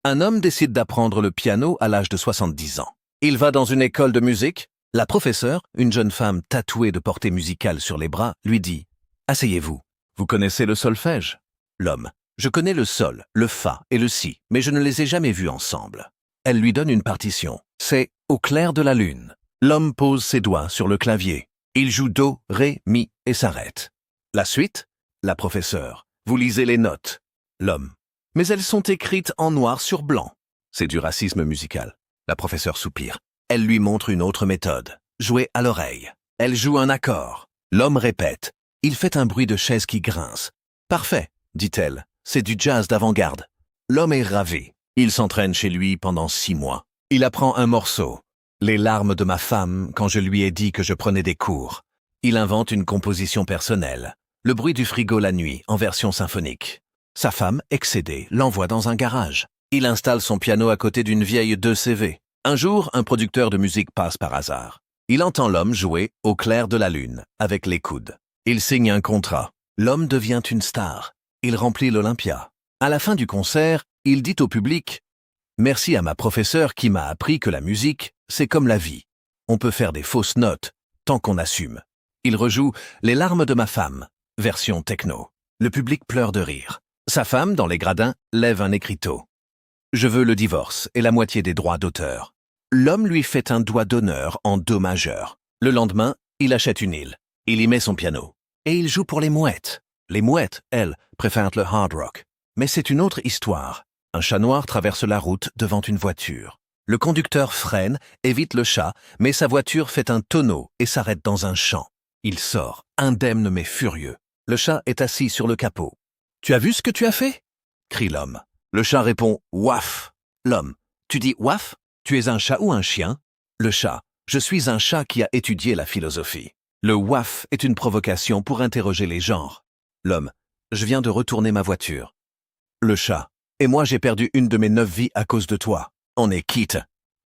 Un homme décide d'apprendre le piano à l'âge de 70 ans. Il va dans une école de musique. La professeure, une jeune femme tatouée de portée musicale sur les bras, lui dit « Asseyez-vous. Vous connaissez le solfège ?» L'homme « Je connais le sol, le fa et le si, mais je ne les ai jamais vus ensemble. » Elle lui donne une partition. C'est « Au clair de la lune ». L'homme pose ses doigts sur le clavier. Il joue do, ré, mi et s'arrête. La suite, la professeure. Vous lisez les notes. L'homme. Mais elles sont écrites en noir sur blanc. C'est du racisme musical. La professeure soupire. Elle lui montre une autre méthode. Jouer à l'oreille. Elle joue un accord. L'homme répète. Il fait un bruit de chaise qui grince. Parfait, dit-elle. C'est du jazz d'avant-garde. L'homme est ravi. Il s'entraîne chez lui pendant 6 mois. Il apprend un morceau. Les larmes de ma femme quand je lui ai dit que je prenais des cours. Il invente une composition personnelle. Le bruit du frigo la nuit, en version symphonique. Sa femme, excédée, l'envoie dans un garage. Il installe son piano à côté d'une vieille 2CV. Un jour, un producteur de musique passe par hasard. Il entend l'homme jouer Au clair de la lune, avec les coudes. Il signe un contrat. L'homme devient une star. Il remplit l'Olympia. À la fin du concert, il dit au public « Merci à ma professeure qui m'a appris que la musique, c'est comme la vie. On peut faire des fausses notes, tant qu'on assume. » Il rejoue « Les larmes de ma femme », version techno. Le public pleure de rire. Sa femme, dans les gradins, lève un écriteau. « Je veux le divorce et la moitié des droits d'auteur. » L'homme lui fait un doigt d'honneur en do majeur. Le lendemain, il achète une île. Il y met son piano. Et il joue pour les mouettes. Les mouettes, elles, préfèrent le hard rock. Mais c'est une autre histoire. Un chat noir traverse la route devant une voiture. Le conducteur freine, évite le chat, mais sa voiture fait un tonneau et s'arrête dans un champ. Il sort, indemne mais furieux. Le chat est assis sur le capot. « Tu as vu ce que tu as fait ?» crie l'homme. Le chat répond « Waf ». L'homme. « Tu dis waf ? Tu es un chat ou un chien ?» Le chat. « Je suis un chat qui a étudié la philosophie. » Le waf est une provocation pour interroger les genres. L'homme. « Je viens de retourner ma voiture. » Le chat. « Et moi j'ai perdu une de mes 9 vies à cause de toi. On est quitte. »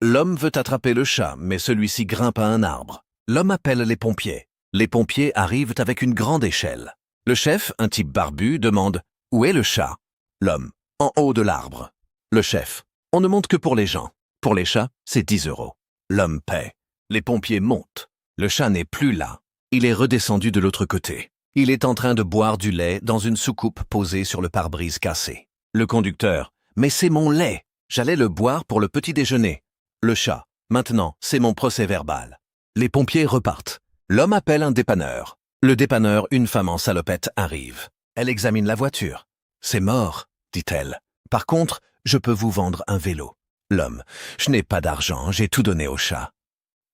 L'homme veut attraper le chat, mais celui-ci grimpe à un arbre. L'homme appelle les pompiers. Les pompiers arrivent avec une grande échelle. Le chef, un type barbu, demande « Où est le chat ?» L'homme. « En haut de l'arbre. » Le chef. « On ne monte que pour les gens. Pour les chats, c'est 10 €. » L'homme paie. Les pompiers montent. Le chat n'est plus là. Il est redescendu de l'autre côté. Il est en train de boire du lait dans une soucoupe posée sur le pare-brise cassé. Le conducteur. « Mais c'est mon lait. J'allais le boire pour le petit déjeuner. » Le chat. « Maintenant, c'est mon procès-verbal. » Les pompiers repartent. L'homme appelle un dépanneur. Le dépanneur, une femme en salopette, arrive. Elle examine la voiture. « C'est mort, » dit-elle. « Par contre, je peux vous vendre un vélo. » L'homme. « Je n'ai pas d'argent, j'ai tout donné au chat. »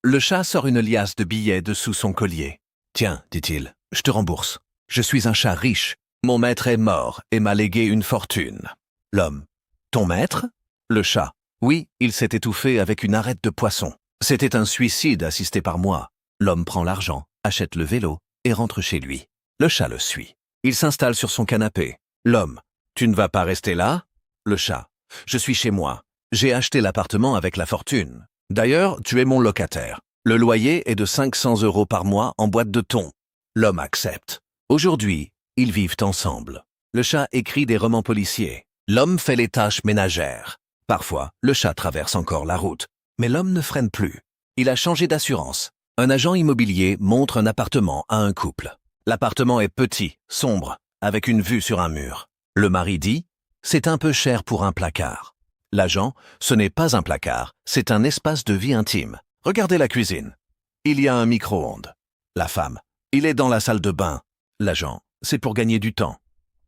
Le chat sort une liasse de billets dessous son collier. « Tiens, dit-il, je te rembourse. Je suis un chat riche. Mon maître est mort et m'a légué une fortune. » L'homme. « Ton maître ?» Le chat. « Oui, il s'est étouffé avec une arête de poisson. C'était un suicide assisté par moi. » L'homme prend l'argent, achète le vélo et rentre chez lui. Le chat le suit. Il s'installe sur son canapé. L'homme. « Tu ne vas pas rester là ?» Le chat. « Je suis chez moi. J'ai acheté l'appartement avec la fortune. D'ailleurs, tu es mon locataire. Le loyer est de 500 € par mois en boîte de thon. » L'homme accepte. Aujourd'hui, ils vivent ensemble. Le chat écrit des romans policiers. L'homme fait les tâches ménagères. Parfois, le chat traverse encore la route. Mais l'homme ne freine plus. Il a changé d'assurance. Un agent immobilier montre un appartement à un couple. L'appartement est petit, sombre, avec une vue sur un mur. Le mari dit « C'est un peu cher pour un placard. » L'agent « Ce n'est pas un placard, c'est un espace de vie intime. Regardez la cuisine. Il y a un micro-ondes. » La femme « Il est dans la salle de bain. » L'agent « C'est pour gagner du temps.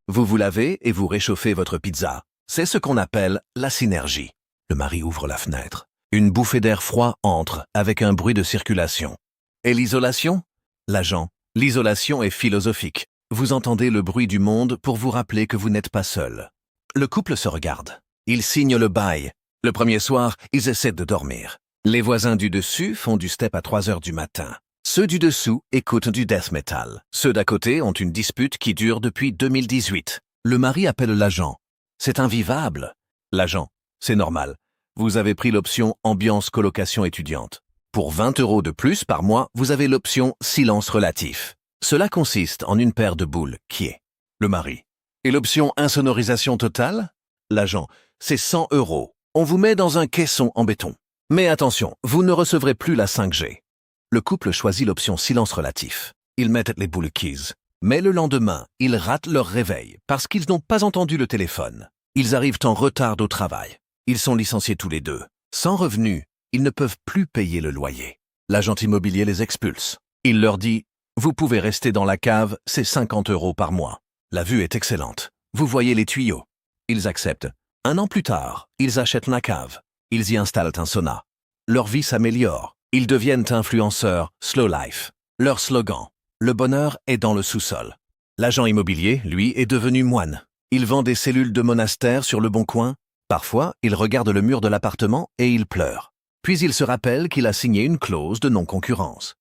Vous vous lavez et vous réchauffez votre pizza. C'est ce qu'on appelle la synergie. » Le mari ouvre la fenêtre. Une bouffée d'air froid entre avec un bruit de circulation. Et l'isolation ? L'agent. L'isolation est philosophique. Vous entendez le bruit du monde pour vous rappeler que vous n'êtes pas seul. Le couple se regarde. Ils signent le bail. Le premier soir, ils essaient de dormir. Les voisins du dessus font du step à 3 heures du matin. Ceux du dessous écoutent du death metal. Ceux d'à côté ont une dispute qui dure depuis 2018. Le mari appelle l'agent. C'est invivable. L'agent. C'est normal. Vous avez pris l'option ambiance colocation étudiante. Pour 20 € de plus par mois, vous avez l'option silence relatif. Cela consiste en une paire de boules qui est. Le mari. Et l'option insonorisation totale ? L'agent. c'est 100 €. On vous met dans un caisson en béton. Mais attention, vous ne recevrez plus la 5G. Le couple choisit l'option silence relatif. Ils mettent les boules keys. Mais le lendemain, ils ratent leur réveil parce qu'ils n'ont pas entendu le téléphone. Ils arrivent en retard au travail. Ils sont licenciés tous les deux. Sans revenus, ils ne peuvent plus payer le loyer. L'agent immobilier les expulse. Il leur dit « Vous pouvez rester dans la cave, c'est 50 € par mois. La vue est excellente. Vous voyez les tuyaux. » Ils acceptent. 1 an plus tard, ils achètent la cave. Ils y installent un sauna. Leur vie s'améliore. Ils deviennent influenceurs slow life. Leur slogan « Le bonheur est dans le sous-sol ». L'agent immobilier, lui, est devenu moine. Il vend des cellules de monastère sur le bon coin. Parfois, il regarde le mur de l'appartement et il pleure. Puis il se rappelle qu'il a signé une clause de non-concurrence.